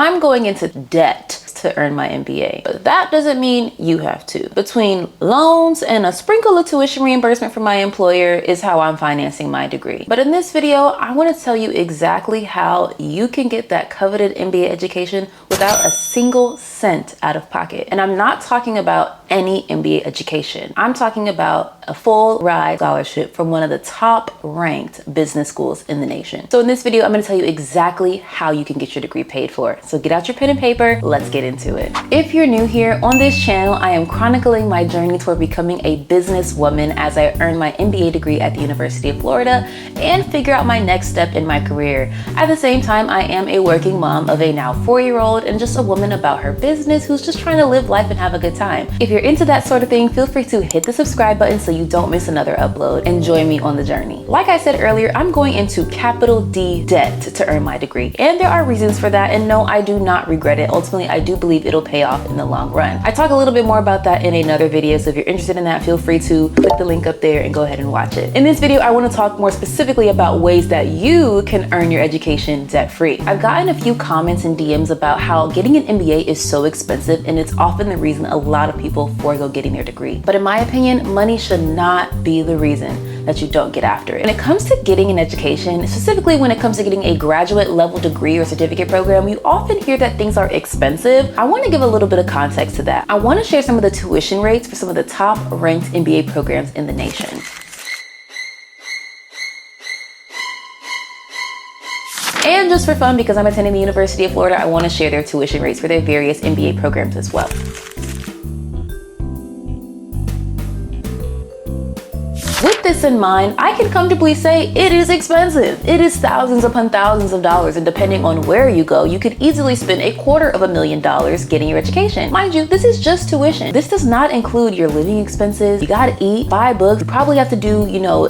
I'm going into debt to earn my MBA, but that doesn't mean you have to. Between loans and a sprinkle of tuition reimbursement from my employer is how I'm financing my degree. But in this video, I want to tell you exactly how you can get that coveted MBA education without a single cent out of pocket. And I'm not talking about any MBA education. I'm talking about a full ride scholarship from one of the top ranked business schools in the nation. So in this video, I'm going to tell you exactly how you can get your degree paid for. So get out your pen and paper, let's get into it. If you're new here on this channel, I am chronicling my journey toward becoming a businesswoman as I earn my MBA degree at the University of Florida and figure out my next step in my career. At the same time, I am a working mom of a now 4-year-old and just a woman about her business who's just trying to live life and have a good time. If you're into that sort of thing, feel free to hit the subscribe button so you don't miss another upload and join me on the journey. Like I said earlier, I'm going into capital D debt to earn my degree. And there are reasons for that. And no, I do not regret it. Ultimately, I do believe it'll pay off in the long run. I talk a little bit more about that in another video. So if you're interested in that, feel free to click the link up there and go ahead and watch it. In this video, I want to talk more specifically about ways that you can earn your education debt-free. I've gotten a few comments and DMs about how getting an MBA is so expensive, and it's often the reason a lot of people forego getting their degree. But in my opinion, money should not be the reason that you don't get after it. When it comes to getting an education, specifically when it comes to getting a graduate level degree or certificate program, you often hear that things are expensive. I want to give a little bit of context to that. I want to share some of the tuition rates for some of the top ranked MBA programs in the nation. And just for fun, because I'm attending the University of Florida, I want to share their tuition rates for their various MBA programs as well. With this in mind, I can comfortably say it is expensive. It is thousands upon thousands of dollars, and depending on where you go, you could easily spend $250,000 getting your education. Mind you, this is just tuition. This does not include your living expenses. You gotta eat, buy books. You probably have to do,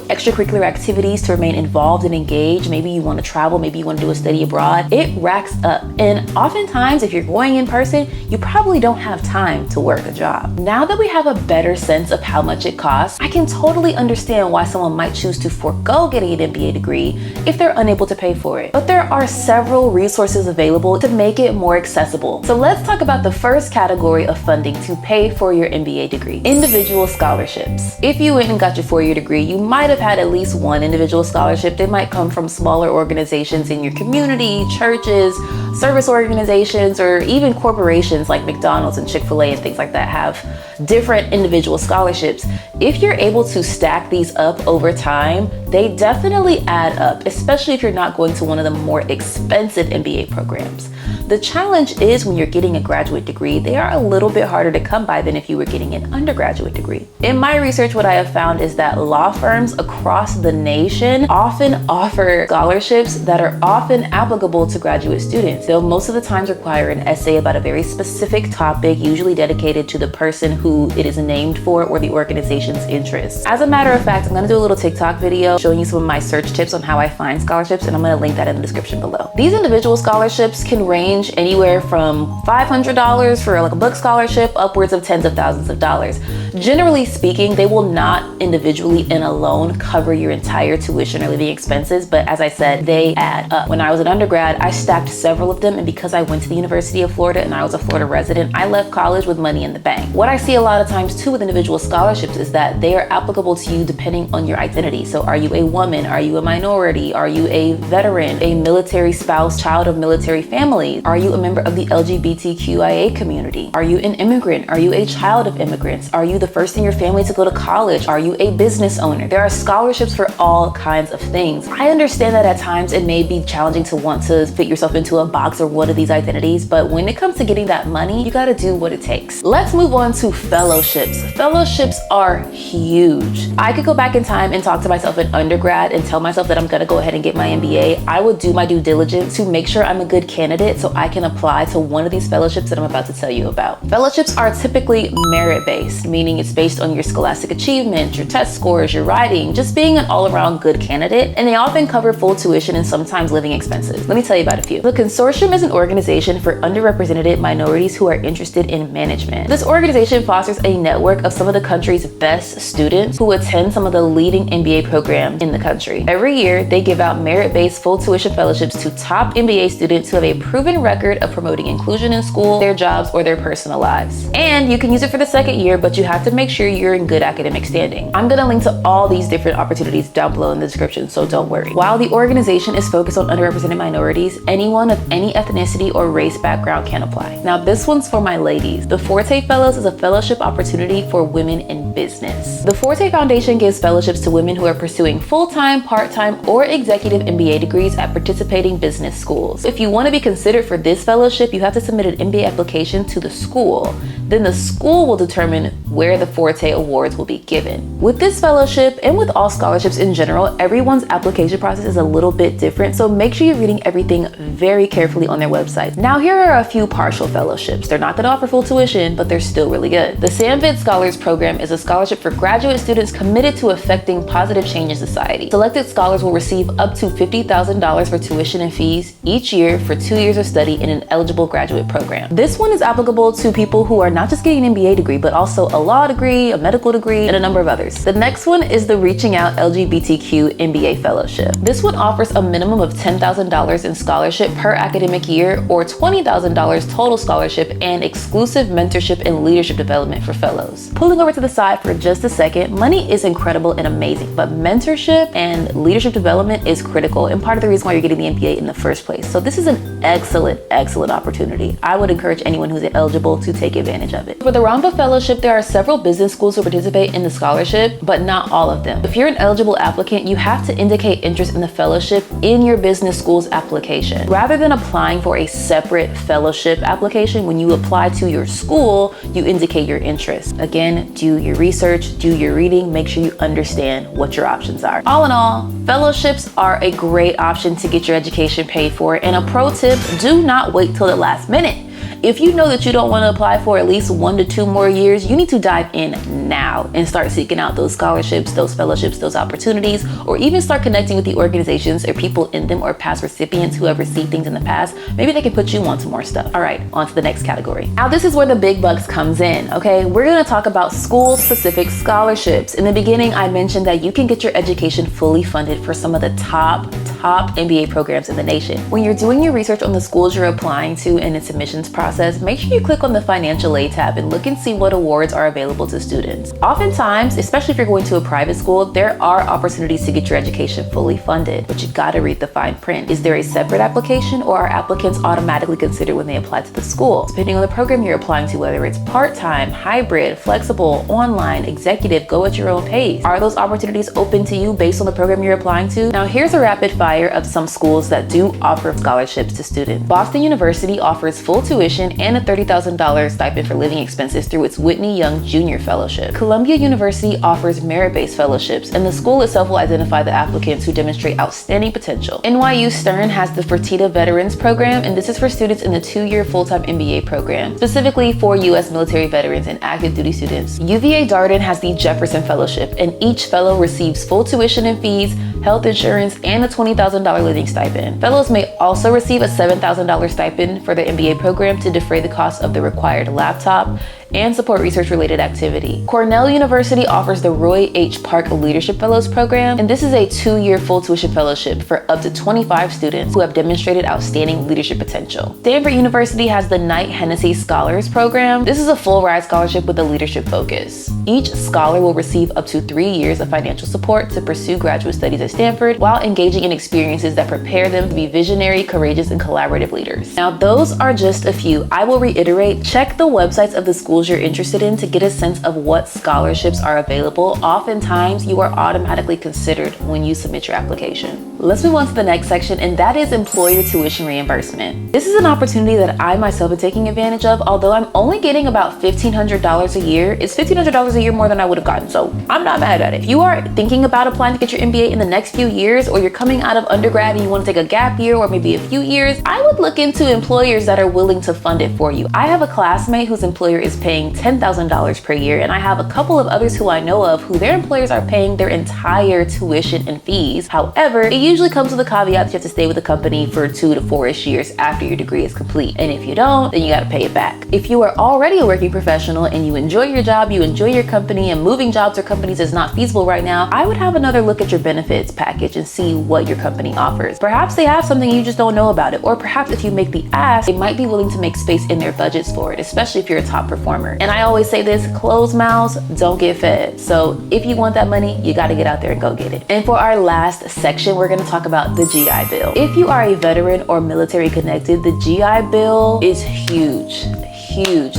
extracurricular activities to remain involved and engaged. Maybe you want to travel, maybe you want to do a study abroad. It racks up. And oftentimes, if you're going in person, you probably don't have time to work a job. Now that we have a better sense of how much it costs, I can totally understand why someone might choose to forego getting an MBA degree if they're unable to pay for it. But there are several resources available to make it more accessible. So let's talk about the first category of funding to pay for your MBA degree: individual scholarships. If you went and got your 4-year degree, you might have had at least one individual scholarship. They might come from smaller organizations in your community, churches, service organizations, or even corporations like McDonald's and Chick-fil-A and things like that have different individual scholarships. If you're able to stack these up over time, they definitely add up, especially if you're not going to one of the more expensive MBA programs. The challenge is when you're getting a graduate degree, they are a little bit harder to come by than if you were getting an undergraduate degree. In my research, what I have found is that law firms across the nation often offer scholarships that are often applicable to graduate students. They'll most of the times require an essay about a very specific topic, usually dedicated to the person who it is named for or the organization's interests. As a matter of fact, I'm going to do a little TikTok video showing you some of my search tips on how I find scholarships, and I'm going to link that in the description below. These individual scholarships can range anywhere from $500 for like a book scholarship upwards of tens of thousands of dollars. Generally speaking, they will not individually and alone cover your entire tuition or living expenses, but as I said, they add up. When I was an undergrad, I stacked several of them, and because I went to the University of Florida and I was a Florida resident, I left college with money in the bank. What I see a lot of times too with individual scholarships is that they are applicable to you depending on your identity. So are you a woman? Are you a minority? Are you a veteran, a military spouse, child of military family? Are you a member of the LGBTQIA community? Are you an immigrant? Are you a child of immigrants? Are you the first in your family to go to college? Are you a business owner? There are scholarships for all kinds of things. I understand that at times it may be challenging to want to fit yourself into a box or one of these identities, but when it comes to getting that money, you gotta do what it takes. Let's move on to fellowships. Fellowships are huge. I could go back in time and talk to myself in undergrad and tell myself that I'm gonna go ahead and get my MBA. I would do my due diligence to make sure I'm a good candidate so I can apply to one of these fellowships that I'm about to tell you about. Fellowships are typically merit-based, meaning it's based on your scholastic achievement, your test scores, your writing, just being an all-around good candidate, and they often cover full tuition and sometimes living expenses. Let me tell you about a few. The consortium is an organization for underrepresented minorities who are interested in management. This organization fosters a network of some of the country's best students who attend some of the leading MBA programs in the country. Every year, they give out merit-based full tuition fellowships to top MBA students who have a proven proven record of promoting inclusion in school, their jobs, or their personal lives. And you can use it for the second year, but you have to make sure you're in good academic standing. I'm gonna link to all these different opportunities down below in the description, so don't worry. While the organization is focused on underrepresented minorities, anyone of any ethnicity or race background can apply. Now this one's for my ladies. The Forte Fellows is a fellowship opportunity for women in business. The Forte Foundation gives fellowships to women who are pursuing full-time, part-time, or executive MBA degrees at participating business schools. If you want to be considered for this fellowship, you have to submit an MBA application to the school. Then the school will determine where the Forte Awards will be given. With this fellowship, and with all scholarships in general, everyone's application process is a little bit different, so make sure you're reading everything very carefully on their website. Now here are a few partial fellowships. They're not going to offer full tuition, but they're still really good. The SAMVID Scholars Program is a scholarship for graduate students committed to affecting positive change in society. Selected scholars will receive up to $50,000 for tuition and fees each year for 2 years of study in an eligible graduate program. This one is applicable to people who are not just getting an MBA degree, but also a law degree, a medical degree, and a number of others. The next one is the Reaching Out LGBTQ MBA Fellowship. This one offers a minimum of $10,000 in scholarship per academic year, or $20,000 total scholarship and exclusive mentorship and leadership development for fellows. Pulling over to the side for just a second, money is incredible and amazing, but mentorship and leadership development is critical and part of the reason why you're getting the MBA in the first place. So this is an excellent opportunity. I would encourage anyone who's eligible to take advantage of it. For the Rampa Fellowship, there are several business schools who participate in the scholarship, but not all of them. If you're an eligible applicant, you have to indicate interest in the fellowship in your business school's application. Rather than applying for a separate fellowship application, when you apply to your school, you indicate your interest. Again, do your research, do your reading, make sure you understand what your options are. All in all, fellowships are a great option to get your education paid for, and a pro tip, do not wait till the last minute. If you know that you don't want to apply for at least 1 to 2 more years, you need to dive in now and start seeking out those scholarships, those fellowships, those opportunities, or even start connecting with the organizations or people in them or past recipients who have received things in the past. Maybe they can put you on to more stuff. All right, on to the next category. Now this is where the big bucks comes in, okay? We're gonna talk about school-specific scholarships. In the beginning, I mentioned that you can get your education fully funded for some of the top MBA programs in the nation. When you're doing your research on the schools you're applying to in its admissions process, make sure you click on the financial aid tab and look and see what awards are available to students. Oftentimes, especially if you're going to a private school, there are opportunities to get your education fully funded, but you gotta read the fine print. Is there a separate application, or are applicants automatically considered when they apply to the school? Depending on the program you're applying to, whether it's part-time, hybrid, flexible, online, executive, go at your own pace. Are those opportunities open to you based on the program you're applying to? Now here's a rapid fire of some schools that do offer scholarships to students. Boston University offers full tuition and a $30,000 stipend for living expenses through its Whitney Young Jr. Fellowship. Columbia University offers merit-based fellowships, and the school itself will identify the applicants who demonstrate outstanding potential. NYU Stern has the Fertitta Veterans Program, and this is for students in the 2-year full-time MBA program, specifically for U.S. military veterans and active duty students. UVA Darden has the Jefferson Fellowship, and each fellow receives full tuition and fees, health insurance, and a $20,000 living stipend. Fellows may also receive a $7,000 stipend for the MBA program to defray the cost of the required laptop and support research-related activity. Cornell University offers the Roy H. Park Leadership Fellows Program, and this is a 2-year full tuition fellowship for up to 25 students who have demonstrated outstanding leadership potential. Stanford University has the Knight Hennessy Scholars Program. This is a full-ride scholarship with a leadership focus. Each scholar will receive up to 3 years of financial support to pursue graduate studies at Stanford while engaging in experiences that prepare them to be visionary, courageous, and collaborative leaders. Now, those are just a few. I will reiterate, check the websites of the schools you're interested in to get a sense of what scholarships are available. Oftentimes, you are automatically considered when you submit your application. Let's move on to the next section, and that is employer tuition reimbursement. This is an opportunity that I myself am taking advantage of. Although I'm only getting about $1,500 a year, it's $1,500 a year more than I would have gotten, so I'm not mad at it. If you are thinking about applying to get your MBA in the next few years, or you're coming out of undergrad and you want to take a gap year or maybe a few years, I would look into employers that are willing to fund it for you. I have a classmate whose employer is paying $10,000 per year, and I have a couple of others who I know of who their employers are paying their entire tuition and fees. However, it usually comes with a caveat that you have to stay with the company for 2 to 4-ish years after your degree is complete. And if you don't, then you gotta pay it back. If you are already a working professional and you enjoy your job, you enjoy your company, and moving jobs or companies is not feasible right now, I would have another look at your benefits package and see what your company offers. Perhaps they have something you just don't know about it, or perhaps if you make the ask, they might be willing to make space in their budgets for it, especially if you're a top performer. And I always say this, closed mouths don't get fed. So if you want that money, you gotta get out there and go get it. And for our last section, we're gonna talk about the GI Bill. If you are a veteran or military connected, the GI Bill is huge.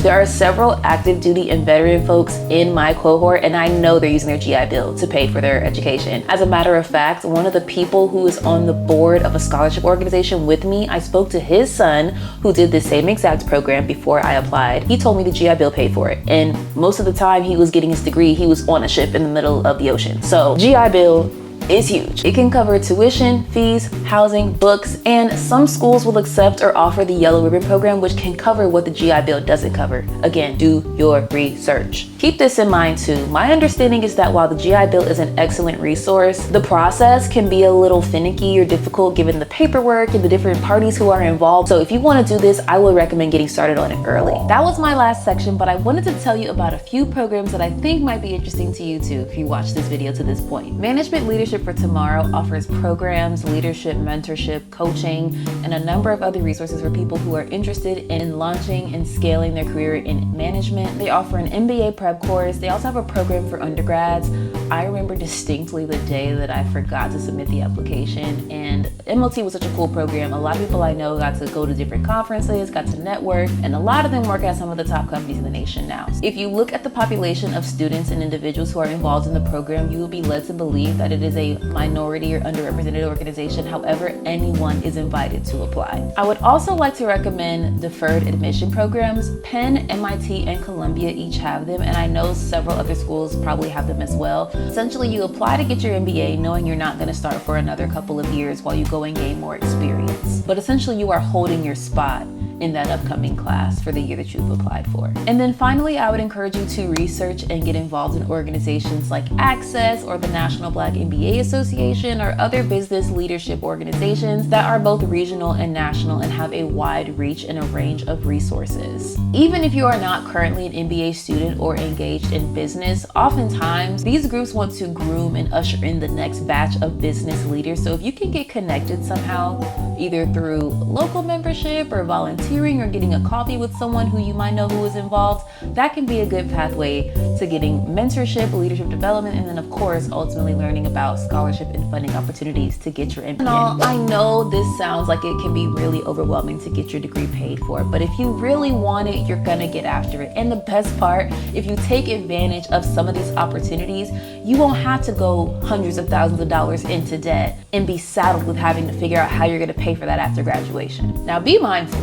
There are several active duty and veteran folks in my cohort, and I know they're using their GI Bill to pay for their education. As a matter of fact, one of the people who is on the board of a scholarship organization with me, I spoke to his son who did the same exact program before I applied. He told me the GI Bill paid for it, and most of the time he was getting his degree, he was on a ship in the middle of the ocean. So GI Bill is huge. It can cover tuition, fees, housing, books, and some schools will accept or offer the Yellow Ribbon program, which can cover what the GI Bill doesn't cover. Again, do your research. Keep this in mind too. My understanding is that while the GI Bill is an excellent resource, the process can be a little finicky or difficult given the paperwork and the different parties who are involved. So if you want to do this, I would recommend getting started on it early. That was my last section, but I wanted to tell you about a few programs that I think might be interesting to you too if you watch this video to this point. Management Leadership for Tomorrow offers programs, leadership, mentorship, coaching, and a number of other resources for people who are interested in launching and scaling their career in management. They offer an MBA prep course. They also have a program for undergrads. I remember distinctly the day that I forgot to submit the application, and MLT was such a cool program. A lot of people I know got to go to different conferences, got to network, and a lot of them work at some of the top companies in the nation now. If you look at the population of students and individuals who are involved in the program, you will be led to believe that it is a minority or underrepresented organization. However, anyone is invited to apply. I would also like to recommend deferred admission programs. Penn, MIT, and Columbia each have them, and I know several other schools probably have them as well. Essentially, you apply to get your MBA knowing you're not going to start for another couple of years while you go and gain more experience. But essentially, you are holding your spot in that upcoming class for the year that you've applied for. And then finally, I would encourage you to research and get involved in organizations like Access or the National Black MBA Association or other business leadership organizations that are both regional and national and have a wide reach and a range of resources. Even if you are not currently an MBA student or engaged in business, oftentimes these groups want to groom and usher in the next batch of business leaders. So if you can get connected somehow, either through local membership or volunteering or getting a coffee with someone who you might know who is involved, that can be a good pathway to getting mentorship, leadership development, and then of course, ultimately learning about scholarship and funding opportunities to get your MBA. I know this sounds like it can be really overwhelming to get your degree paid for, but if you really want it, you're gonna get after it. And the best part, if you take advantage of some of these opportunities, you won't have to go hundreds of thousands of dollars into debt and be saddled with having to figure out how you're gonna pay for that after graduation. Now be mindful.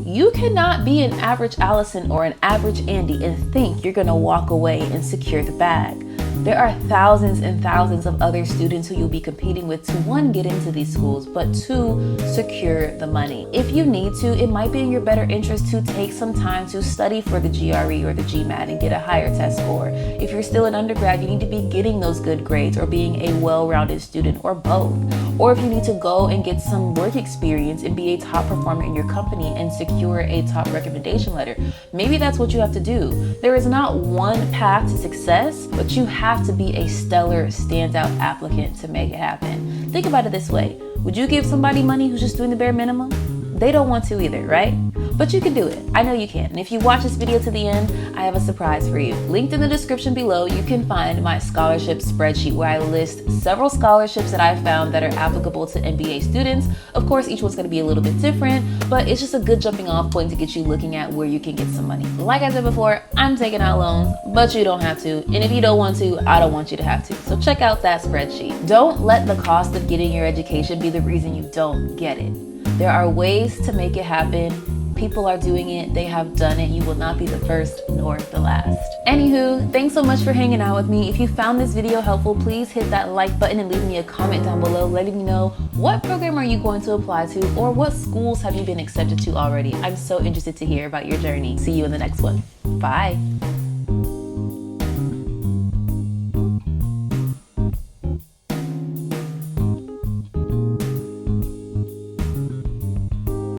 You cannot be an average Allison or an average Andy and think you're gonna walk away and secure the bag. There are thousands and thousands of other students who you'll be competing with to, one, get into these schools, but two, secure the money. If you need to, it might be in your better interest to take some time to study for the GRE or the GMAT and get a higher test score. If you're still an undergrad, you need to be getting those good grades or being a well-rounded student, or both. Or if you need to go and get some work experience and be a top performer in your company and secure a top recommendation letter, maybe that's what you have to do. There is not one path to success, but you have to be a stellar, standout applicant to make it happen. Think about it this way. Would you give somebody money who's just doing the bare minimum? They don't want to either, right? But you can do it. I know you can. And if you watch this video to the end, I have a surprise for you. Linked in the description below, you can find my scholarship spreadsheet where I list several scholarships that I've found that are applicable to MBA students. Of course, each one's going to be a little bit different, but it's just a good jumping off point to get you looking at where you can get some money. Like I said before, I'm taking out loans, but you don't have to. And if you don't want to, I don't want you to have to. So check out that spreadsheet. Don't let the cost of getting your education be the reason you don't get it. There are ways to make it happen. People are doing it. They have done it. You will not be the first nor the last. Anywho, thanks so much for hanging out with me. If you found this video helpful, please hit that like button and leave me a comment down below letting me know what program are you going to apply to or what schools have you been accepted to already. I'm so interested to hear about your journey. See you in the next one. Bye.